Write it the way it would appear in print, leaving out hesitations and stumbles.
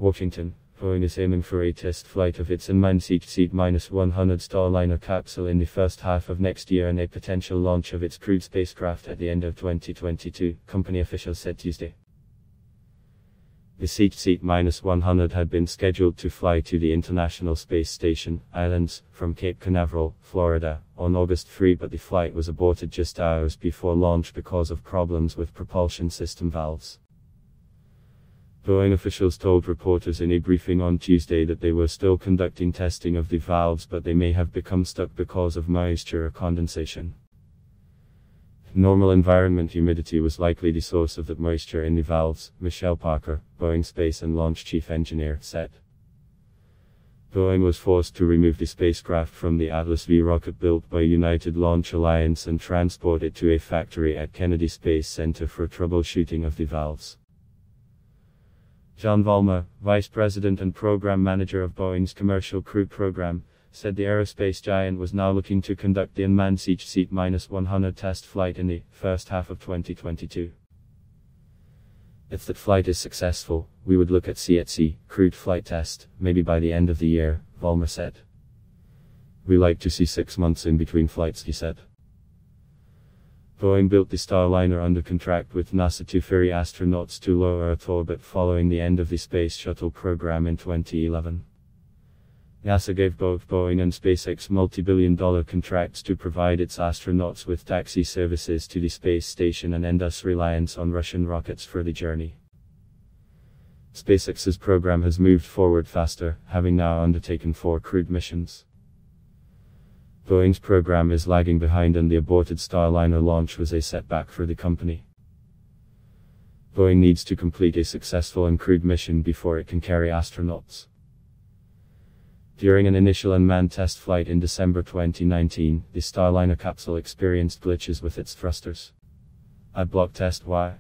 Washington. Boeing is aiming for a test flight of its unmanned CH-100 Starliner capsule in the first half of next year and a potential launch of its crewed spacecraft at the end of 2022, company officials said Tuesday. The CH-100 had been scheduled to fly to the International Space Station, Islands, from Cape Canaveral, Florida, on August 3, but the flight was aborted just hours before launch because of problems with propulsion system valves. Boeing officials told reporters in a briefing on Tuesday that they were still conducting testing of the valves, but they may have become stuck because of moisture or condensation. Normal environment humidity was likely the source of that moisture in the valves, Michelle Parker, Boeing Space and Launch Chief Engineer, said. Boeing was forced to remove the spacecraft from the Atlas V rocket built by United Launch Alliance and transport it to a factory at Kennedy Space Center for troubleshooting of the valves. John Vollmer, Vice President and Program Manager of Boeing's Commercial Crew Program, said the aerospace giant was now looking to conduct the unmanned CH-100 test flight in the first half of 2022. If that flight is successful, we would look at CHC, crewed flight test, maybe by the end of the year, Vollmer said. We like to see 6 months in between flights, he said. Boeing built the Starliner under contract with NASA to ferry astronauts to low Earth orbit following the end of the Space Shuttle program in 2011. NASA gave both Boeing and SpaceX multi-billion-dollar contracts to provide its astronauts with taxi services to the space station and end thus reliance on Russian rockets for the journey. SpaceX's program has moved forward faster, having now undertaken 4 crewed missions. Boeing's program is lagging behind and the aborted Starliner launch was a setback for the company. Boeing needs to complete a successful uncrewed mission before it can carry astronauts. During an initial unmanned test flight in December 2019, the Starliner capsule experienced glitches with its thrusters. At block test Y.